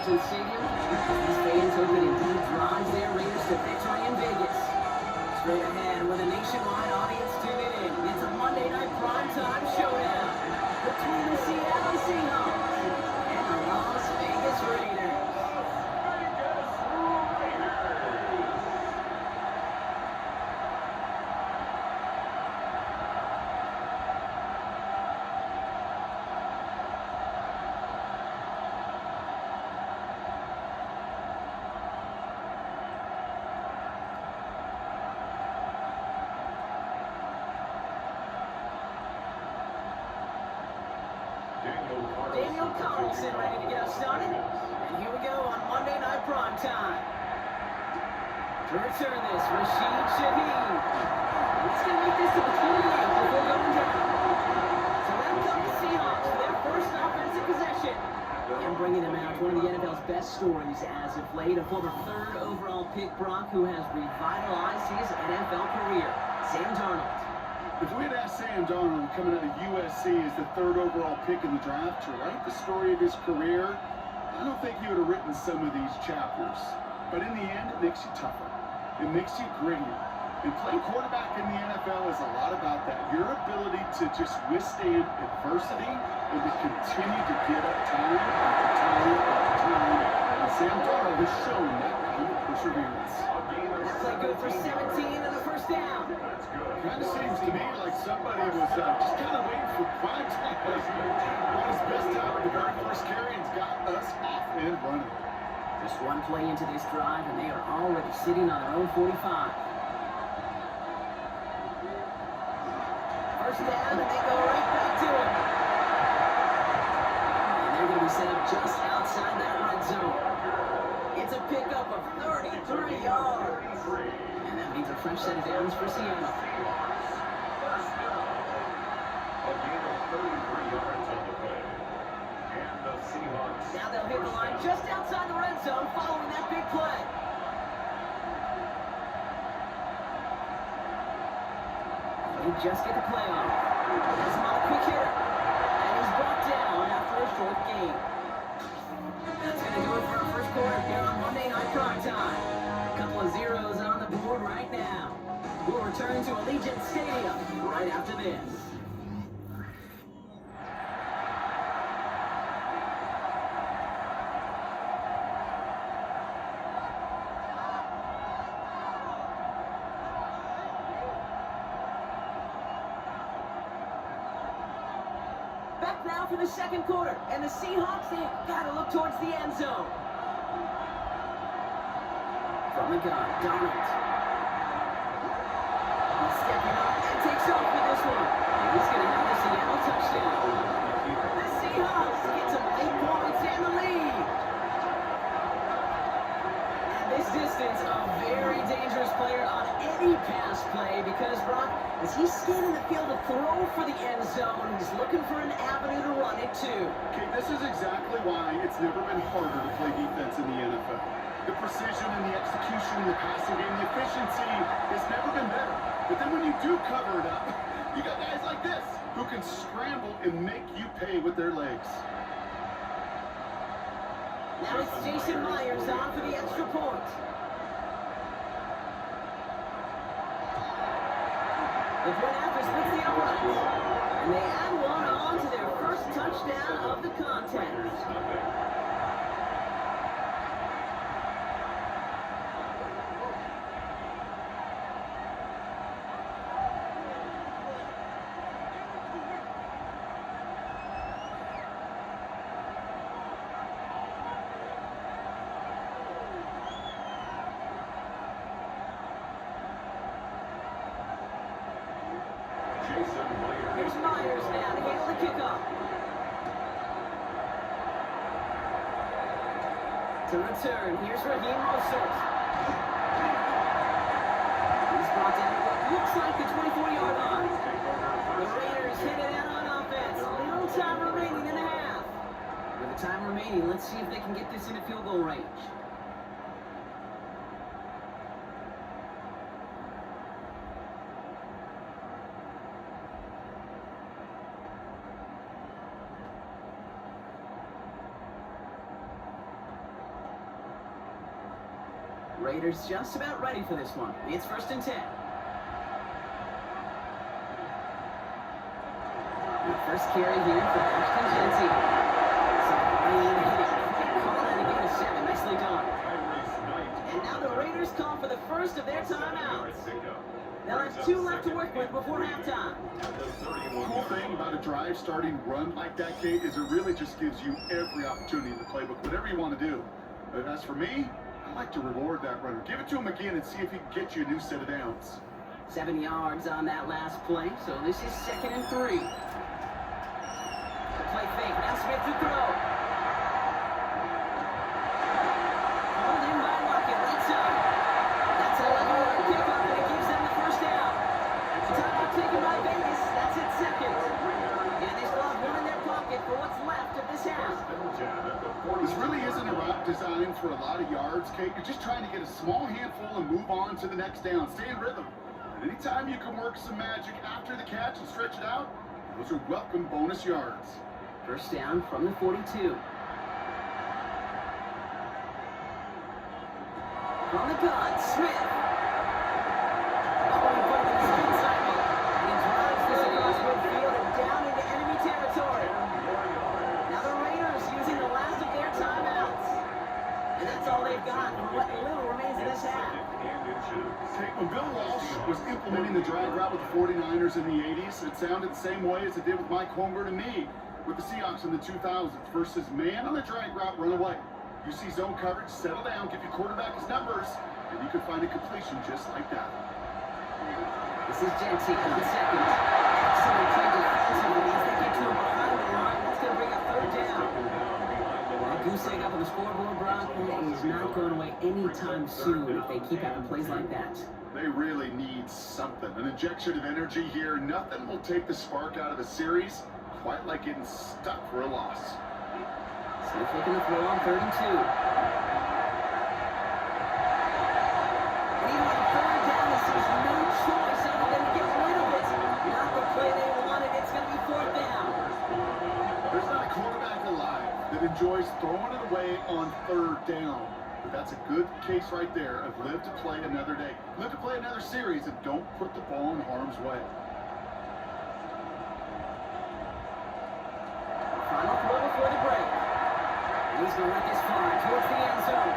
Allegiant Stadium. These fans hope it indeed drives their Raiders to victory in Vegas. Straight ahead with a nationwide audience tuning in, it's a Monday night primetime showdown between the Seattle Seahawks and the Las Vegas Raiders. Daniel Carlson ready to get us started. And here we go on Monday Night Primetime. To return this, Rashid Shaheed. And he's going to make this to the 28 before going down. So that'll come the Seahawks for their first offensive possession. And bringing them out, one of the NFL's best stories as of late, a former third overall pick Brock who has revitalized his NFL career, Sam Darnold. If we had asked Sam Darnold coming out of USC as the third overall pick in the draft to write the story of his career, I don't think he would have written some of these chapters. But in the end, it makes you tougher. It makes you grittier. And playing quarterback in the NFL is a lot about that. Your ability to just withstand adversity and to continue to get up time after time after time. And Sam Darnold has shown that kind of perseverance. That play good for 17 and a first down. Kind of seems to me like somebody was just kind of waiting for prime time. On his best time at the very first carry and's got us off and running. Just one play into this drive, and they are already sitting on their own 45. First down, and they go right back to it. And they're going to be set up just outside that red zone. It's a pickup of 33 yards. And that means a fresh set of downs for Seattle. Now they'll hit the line just outside the red zone following that big play. They just get the play off. Has him on a quick hitter. And he's brought down after a short gain. That's going to do it for our first quarter here on Monday Night Primetime. A couple of zeros on the board right now. We'll return to Allegiant Stadium right after this. Back now for the second quarter, and the Seahawks, they've got to look towards the end zone. From the gun, Darnold. He's stepping up and takes off with this one. And he's going to have the Seattle touchdown. The Seahawks get some 8 points and the lead. At this distance, a very dangerous player on any pass play because, Brock, as he's scanning the field to throw for the end zone, he's looking for an avenue to run it to. Okay, this is exactly why it's never been harder to play defense in the NFL. The precision and the execution in the passing game, the efficiency has never been better. But then when you do cover it up, you got guys like this who can scramble and make you pay with their legs. Now it's Jason Myers on for the extra point. The point after splits the uprights. And they add one on to their first touchdown of the contest. Here's Myers now to handle the kickoff. To return, here's Raheem Mostert. He's brought down what looks like the 24-yard line. The Raiders headed out on offense. Little time remaining in the half. With the time remaining, let's see if they can get this into field goal range. Raiders just about ready for this one. It's 1st and 10. The first carry here for Ashton Genty. So clean hitting. Call that a gain of 7. Nicely done. And now the Raiders call for the first of their timeouts. They'll have 2 left to work with before halftime. The cool thing about a drive starting run like that, Kate, is it really just gives you every opportunity in the playbook, whatever you want to do. But as for me, I like to reward that runner. Give it to him again and see if he can get you a new set of downs. 7 yards on that last play, so this is 2nd and 3. Play fake, now Smith to throw. Hold in by Lockett, right side. That's a 11-yard pickup, and it gives them the first down. Timeout taken by Vegas, that's its 2nd. And they still have 1 in their pocket for what's left of this half. This really isn't a route designed for a lot of yards, Kate. You're just trying to get a small handful and move on to the next down. Stay in rhythm. And anytime you can work some magic after the catch and stretch it out, those are welcome bonus yards. First down from the 42. From the gun, Smith. Oh, he put it in his inside. And he drives this across midfield and down into enemy territory. Now the Raiders using the last of their timeouts. And that's all they've got for what little remains of this half. When Bill Walsh was implementing the drag route with the 49ers in the 80s, it sounded the same way as it did with Mike Holmgren and me with the Seahawks in the 2000s versus man on the drag route, run away. You see zone coverage, settle down, give your quarterback his numbers, and you can find a completion just like that. This is Genty on 2nd. Excellent play defensively as they get to him behind the line. That's going to bring up 3rd down. That goose egg up on the scoreboard, Brock, is not going away anytime soon if they keep having plays like that. They really need something. An injection of energy here. Nothing will take the spark out of the series quite like getting stuck for a loss. Smith looking to throw on 3rd and 2. And even on 3rd down, this is no choice other than to get rid of it. Not the play they wanted. It's going to be 4th down. There's not a quarterback alive that enjoys throwing it away on 3rd down. But that's a good case right there of live to play another day. Live to play another series and don't put the ball in harm's way. Final throw before the break. He's going to let this far towards the end zone.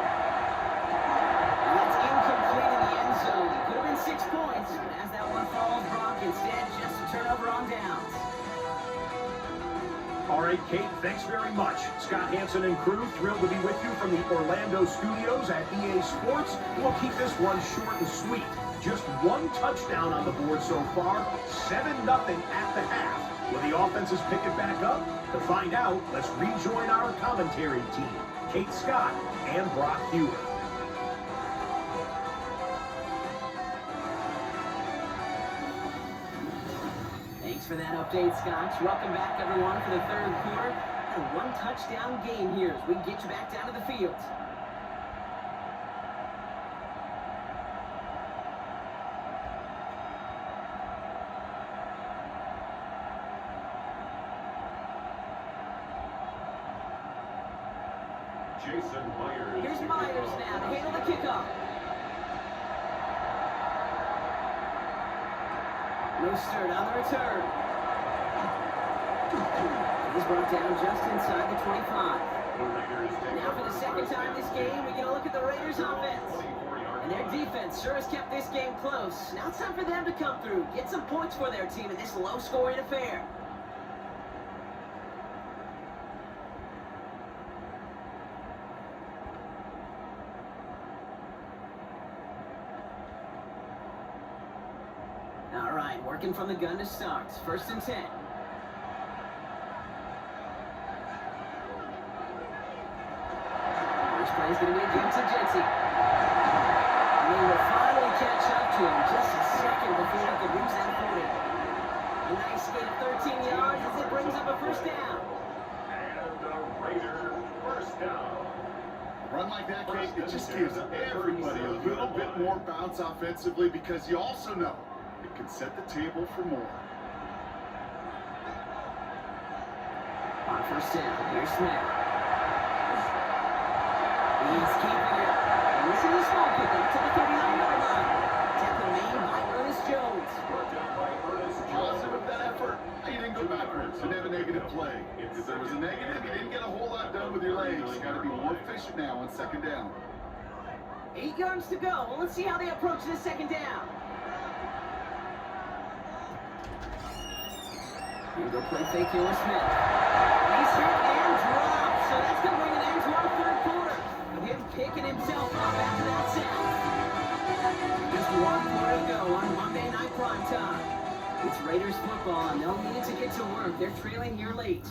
And that's incomplete in the end zone. Could have been 6 points, but as that one falls, Brock, instead just a turnover on downs. All right, Kate, thanks very much. Scott Hansen and crew, thrilled to be with you from the Orlando studios at EA Sports. We'll keep this one short and sweet. Just 1 touchdown on the board so far, 7-0 at the half. Will the offenses pick it back up? To find out, let's rejoin our commentary team, Kate Scott and Brock Hewer. Thanks for that update, Scott. Welcome back, everyone, for the 3rd quarter. A 1 touchdown game here as we get you back down to the field. Here's Myers now to handle the kickoff. Mostert on the return. He's brought down just inside the 25. Now for the 2nd time this game, we get a look at the Raiders offense. And their defense sure has kept this game close. Now it's time for them to come through, get some points for their team in this low-scoring affair. All right, working from the gun to start. 1st and 10. First play is going to be a game to Genty. And they will finally catch up to him just a second before he could reach that 40. A nice gain of 13 yards as it brings up a 1st down. And the Raiders first down. A run like that, Kate, it just gives everybody a little bit more bounce offensively because you also know it can set the table for more. On 1st down, here's Smith. He's keeping it. And This is a small pickup to the 39-yard line. Tackle made by Ernest Jones. Positive of that effort. He didn't go backwards. Didn't have a negative play. If there was a negative, you didn't get a whole lot done with your legs. You got to be more efficient now on second down. 8 yards to go. Well, let's see how they approach this second down. Here go play fake here with Smith. He's hit and dropped. So that's going to bring an end to our third quarter. With him picking himself up after that sack. Just 1 quarter to go on Monday Night Prime Time. It's Raiders football, and they'll need to get to work. They're trailing here late.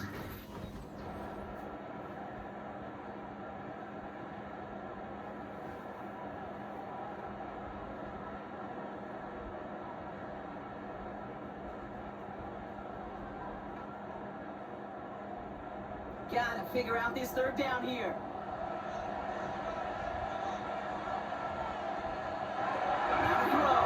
Gotta figure out this third down here. Now to throw.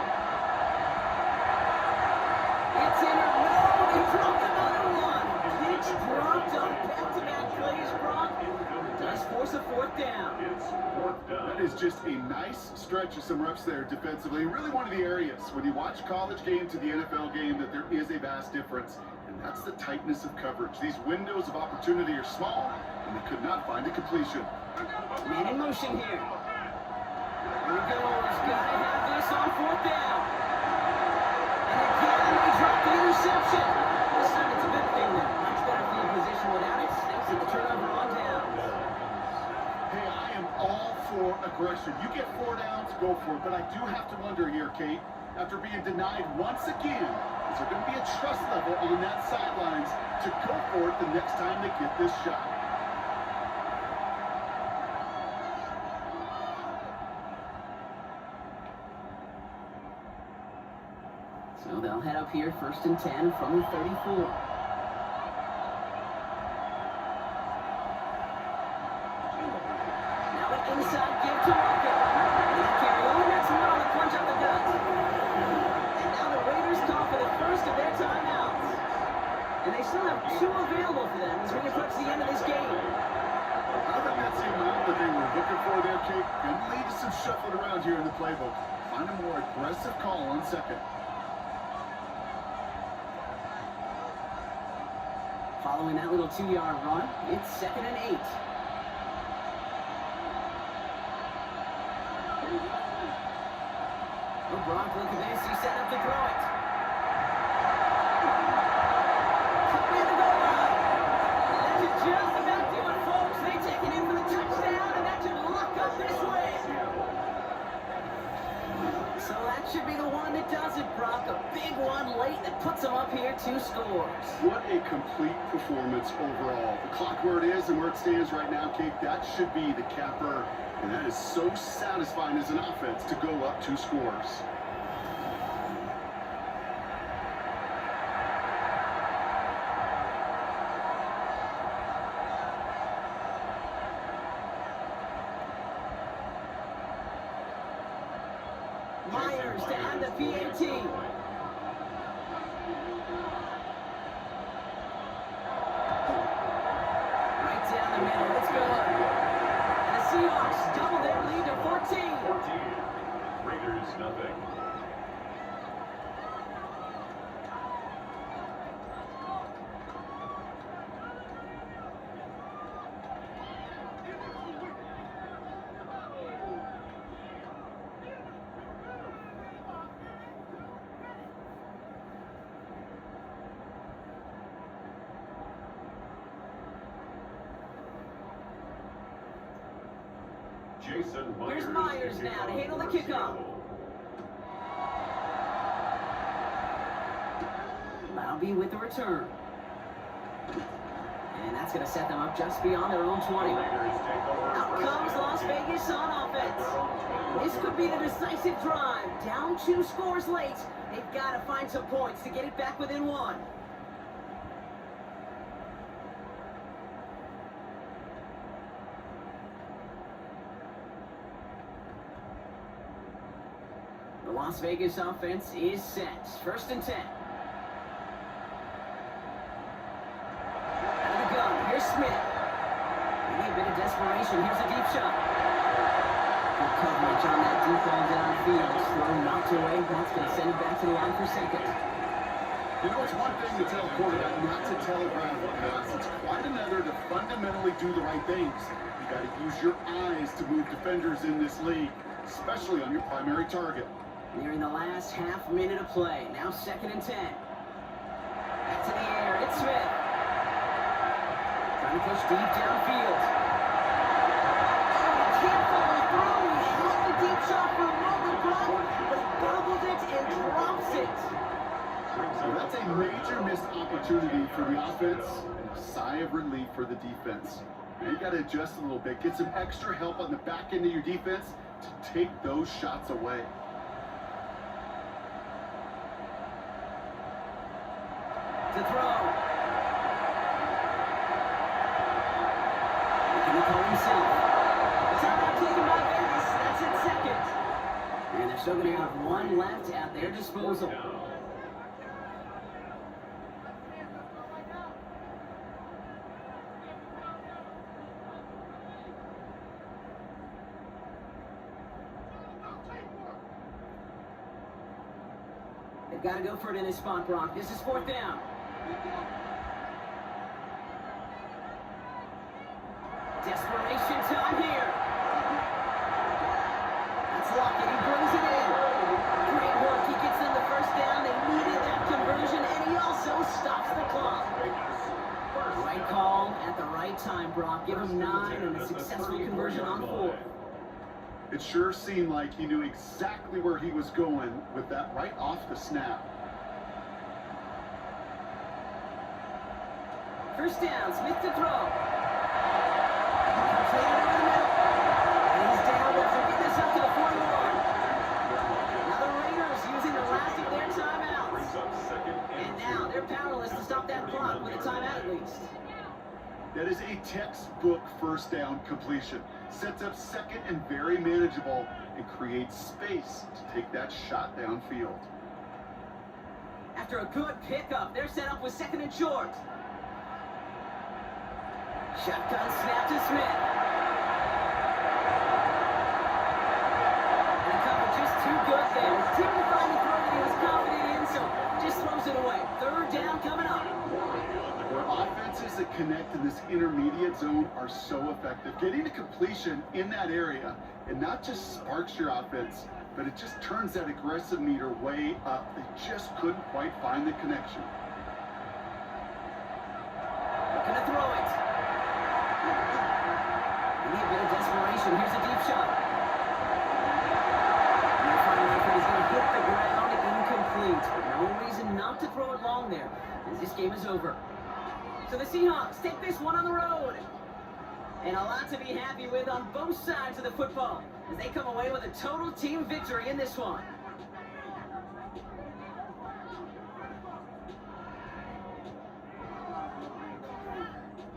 It's in or no, they dropped another one. Pitch dropped on back-to-back plays, Brock. Does force a fourth down. That is just a nice stretch of some reps there defensively. Really one of the areas when you watch college game to the NFL game that there is a vast difference. And that's the tightness of coverage. These windows of opportunity are small, and they could not find a completion. Man in motion here. Here he goes. Gotta have this on fourth down. And again, they drop the interception. This time it's a good thing though. Much better field position without it. Thanks to the turnover on down. Hey, I am all for aggression. You get 4 downs, go for it. But I do have to wonder here, Kate, after being denied once again, is there going to be a trust level on that sidelines to go for it the next time they get this shot? So they'll head up here, 1st and 10 from the 34. Now an inside give to Walker. And a carry over next one on the punch up the gut. And now the Raiders call for the first of their timeouts. And they still have 2 available for them as we approach the end of this game. I think that's the amount that they were looking for there, Kate. Going to lead to some shuffling around here in the playbook. Find a more aggressive call on second. Following that little 2-yard run, it's 2nd and 8. Well, Brock looking at he set up to throw it. Coming in the goal line. And that's just about do it, folks. They take it in for the touchdown, and that should lock up this way. So that should be the one that does it, Brock. A big one late that puts them up here 2 scores. What a complete performance overall. The clock where it is and where it stands right now, Kate, that should be the capper. And that is so satisfying as an offense to go up 2 scores. Myers to add the PAT. Right down the middle. Let's go. And the Seahawks double their lead to 14. 14. Raiders nothing. Here's Myers now to handle the kickoff. Laube with the return. And that's going to set them up just beyond their own 20. Out comes Las Vegas on offense. This could be the decisive drive. Down 2 scores late. They've got to find some points to get it back within 1. The Las Vegas offense is set. 1st and 10. Out of the gun. Here's Smith. Maybe a bit of desperation. Here's a deep shot. Good coverage on that deep ball downfield. Slow knocked away. That's going to send it back to the line for second. You know, it's one thing to tell a quarterback not to telegraph a pass. It's quite another to fundamentally do the right things. You got to use your eyes to move defenders in this league, especially on your primary target. Nearing the last half minute of play. Now 2nd and 10. Back to the air. It's Smith. Trying to push deep downfield. Oh, he can't follow through. He had the deep shot for a moment, Brock, but he bobbled it and drops it. So that's a major missed opportunity for the offense and a sigh of relief for the defense. Now you got to adjust a little bit. Get some extra help on the back end of your defense to take those shots away. To throw. Making the call himself. Timeout taken by Vegas. That's it, second. And they're still going to have one left at their disposal. They've got to go for it in this spot, Brock. This is 4th down. Desperation time here. That's Lockett. He brings it in. Great work. He gets them the 1st down. They needed that conversion, and he also stops the clock. Right call at the right time, Brock. Give him 9 and a successful conversion on 4. It sure seemed like he knew exactly where he was going with that right off the snap. 1st down, Smith to throw. Completed over the middle. And he's down after getting this up to the 41. Now the Raiders using the last of their timeouts. And now they're powerless to stop that clock with a timeout at least. That is a textbook 1st down completion. Sets up 2nd and very manageable and creates space to take that shot downfield. After a good pickup, they're set up with 2nd and short. Shotgun snap to Smith. And the cover just too good there. Didn't find the throw that he was confident in, so just throws it away. 3rd down coming up. Where offenses that connect in this intermediate zone are so effective. Getting to completion in that area, it not just sparks your offense, but it just turns that aggressive meter way up. They just couldn't quite find the connection. Looking to throw it. They need a bit of desperation. Here's a deep shot. And the final effort is going to hit the ground incomplete. No reason not to throw it long there, as this game is over. So the Seahawks take this one on the road. And a lot to be happy with on both sides of the football as they come away with a total team victory in this one.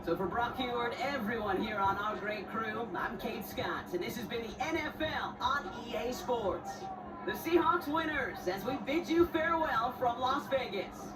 So for Brock Heward, everyone here on our great crew, I'm Kate Scott, and this has been the NFL on EA Sports. The Seahawks winners as we bid you farewell from Las Vegas.